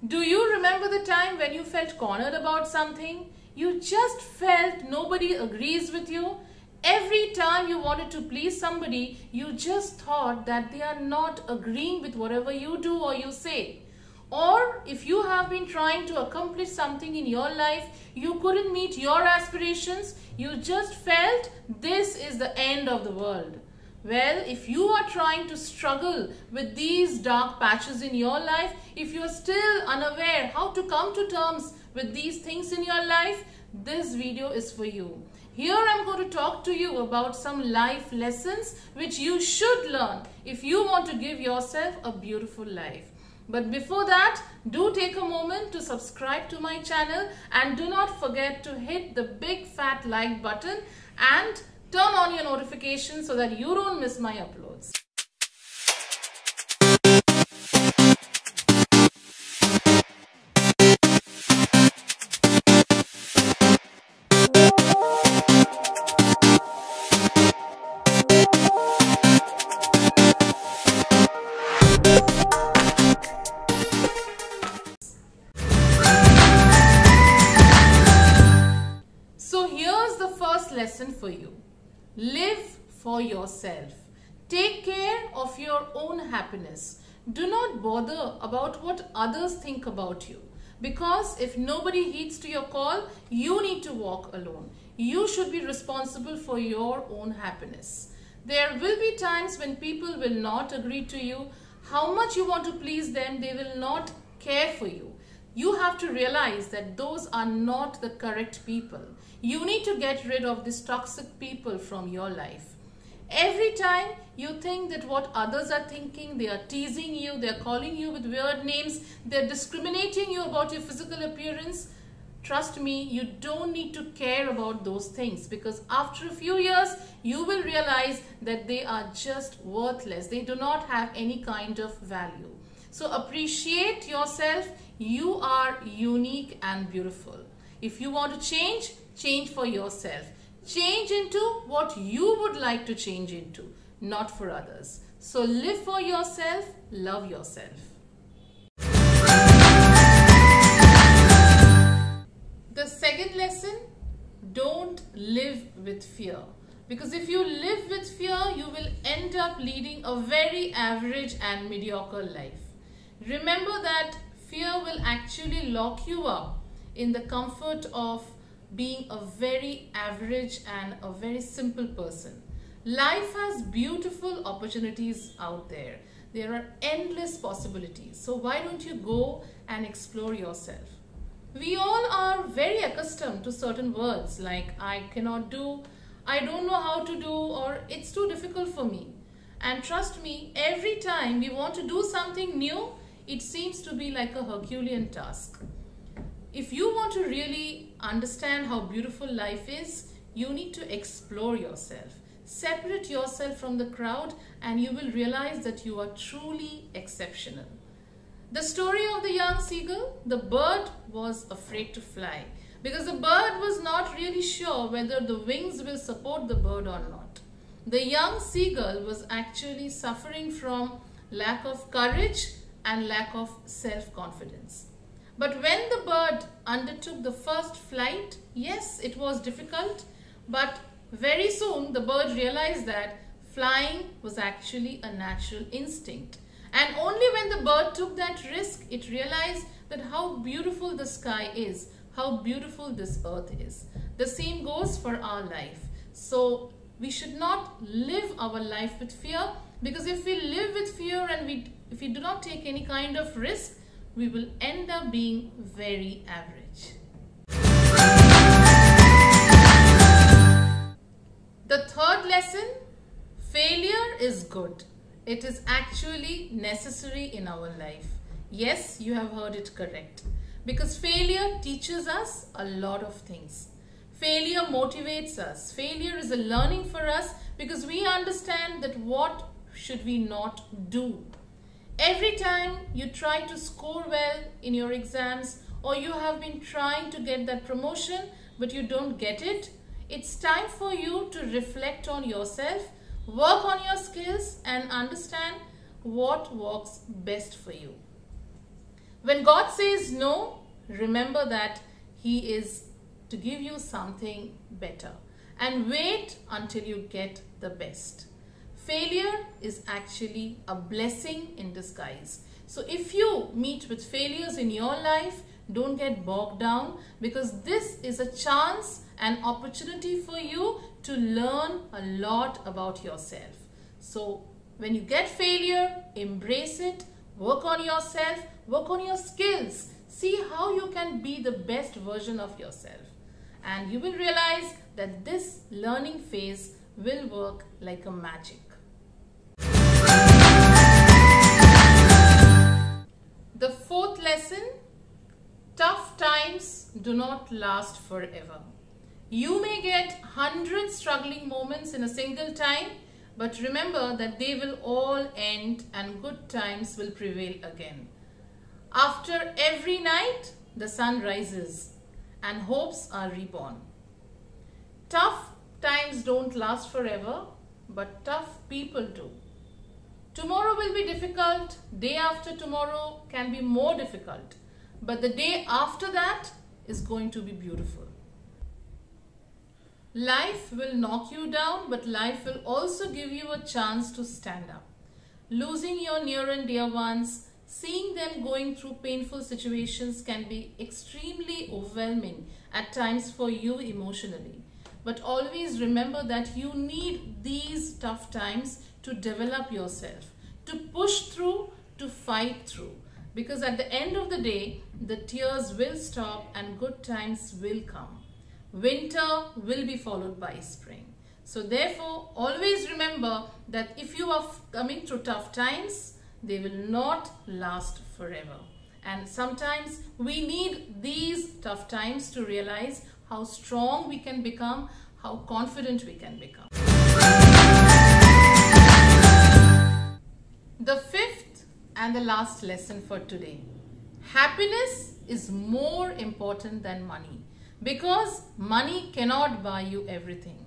Do you remember the time when you felt cornered about something? You just felt nobody agrees with you. Every time you wanted to please somebody, you just thought that they are not agreeing with whatever you do or you say. Or if you have been trying to accomplish something in your life, you couldn't meet your aspirations, you just felt this is the end of the world. Well, if you are trying to struggle with these dark patches in your life, if you are still unaware how to come to terms with these things in your life, this video is for you. Here I am going to talk to you about some life lessons which you should learn if you want to give yourself a beautiful life. But before that, do take a moment to subscribe to my channel and do not forget to hit the big fat like button and turn on your notifications so that you don't miss my uploads. So here's the first lesson for you. Live for yourself. Take care of your own happiness. Do not bother about what others think about you. Because if nobody heeds to your call, you need to walk alone. You should be responsible for your own happiness. There will be times when people will not agree to you. How much you want to please them, they will not care for you. You have to realize that those are not the correct people. You need to get rid of these toxic people from your life. Every time you think that what others are thinking, they are teasing you, they are calling you with weird names, they are discriminating you about your physical appearance, trust me, you don't need to care about those things, because after a few years, you will realize that they are just worthless. They do not have any kind of value. So appreciate yourself. You are unique and beautiful. If you want to change, change for yourself. Change into what you would like to change into, not for others. So live for yourself, love yourself. The second lesson, don't live with fear. Because if you live with fear, you will end up leading a very average and mediocre life. Remember that fear will actually lock you up in the comfort of being a very average and a very simple person. Life has beautiful opportunities out there. There are endless possibilities. So why don't you go and explore yourself? We all are very accustomed to certain words like I cannot do, I don't know how to do, or it's too difficult for me. And trust me, every time we want to do something new, it seems to be like a Herculean task. If you want to really understand how beautiful life is, you need to explore yourself. Separate yourself from the crowd and you will realize that you are truly exceptional. The story of the young seagull, the bird was afraid to fly because the bird was not really sure whether the wings will support the bird or not. The young seagull was actually suffering from lack of courage and lack of self-confidence. But when the bird undertook the first flight, yes, it was difficult, but very soon the bird realized that flying was actually a natural instinct. And only when the bird took that risk, it realized that how beautiful the sky is, how beautiful this earth is. The same goes for our life. So we should not live our life with fear, because if we live with fear and if we do not take any kind of risk, we will end up being very average. The third lesson, failure is good. It is actually necessary in our life. Yes, you have heard it correct. Because failure teaches us a lot of things. Failure motivates us. Failure is a learning for us because we understand that what should we not do. Every time you try to score well in your exams, or you have been trying to get that promotion but you don't get it, it's time for you to reflect on yourself, work on your skills and understand what works best for you. When God says no, remember that He is to give you something better, and wait until you get the best. Failure is actually a blessing in disguise. So if you meet with failures in your life, don't get bogged down, because this is a chance and opportunity for you to learn a lot about yourself. So when you get failure, embrace it, work on yourself, work on your skills, see how you can be the best version of yourself. And you will realize that this learning phase will work like a magic. The fourth lesson, tough times do not last forever. You may get 100 struggling moments in a single time, but remember that they will all end and good times will prevail again. After every night, the sun rises and hopes are reborn. Tough times don't last forever, but tough people do. Tomorrow will be difficult, day after tomorrow can be more difficult, but the day after that is going to be beautiful. Life will knock you down, but life will also give you a chance to stand up. Losing your near and dear ones, seeing them going through painful situations can be extremely overwhelming at times for you emotionally. But always remember that you need these tough times to develop yourself, to push through, to fight through. Because at the end of the day, the tears will stop and good times will come. Winter will be followed by spring. So therefore, always remember that if you are coming through tough times, they will not last forever. And sometimes we need these tough times to realize how strong we can become, how confident we can become. The fifth and the last lesson for today. Happiness is more important than money, because money cannot buy you everything.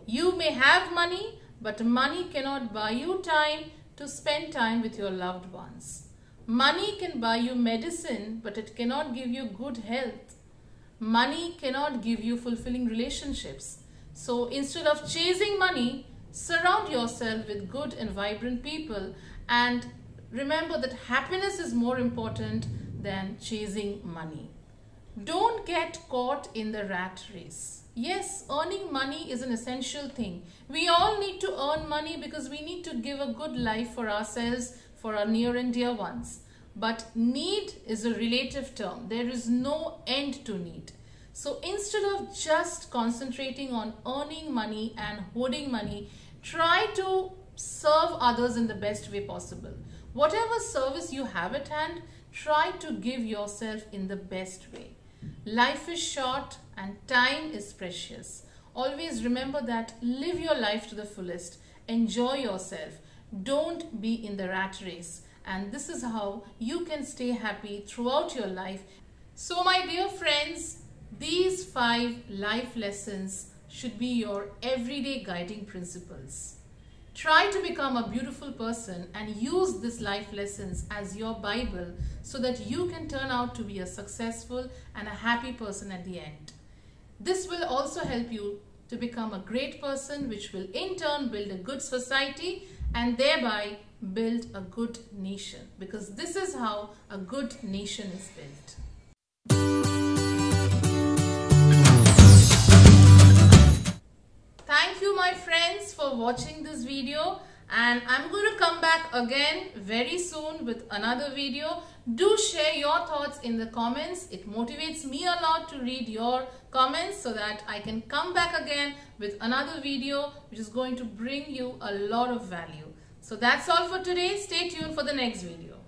You may have money, but money cannot buy you time to spend time with your loved ones. Money can buy you medicine, but it cannot give you good health. Money cannot give you fulfilling relationships. So instead of chasing money, surround yourself with good and vibrant people, and remember that happiness is more important than chasing money. Don't get caught in the rat race. Yes, earning money is an essential thing. We all need to earn money because we need to give a good life for ourselves, for our near and dear ones. But need is a relative term. There is no end to need. So instead of just concentrating on earning money and hoarding money, try to serve others in the best way possible. Whatever service you have at hand, try to give yourself in the best way. Life is short and time is precious. Always remember that. Live your life to the fullest. Enjoy yourself. Don't be in the rat race. And this is how you can stay happy throughout your life. So my dear friends, these 5 life lessons should be your everyday guiding principles. Try to become a beautiful person and use these life lessons as your Bible so that you can turn out to be a successful and a happy person at the end. This will also help you to become a great person, which will in turn build a good society and thereby build a good nation, because this is how a good nation is built. Thank you my friends for watching this video, and I'm going to come back again very soon with another video. Do share your thoughts in the comments. It motivates me a lot to read your comments so that I can come back again with another video which is going to bring you a lot of value. So that's all for today. Stay tuned for the next video.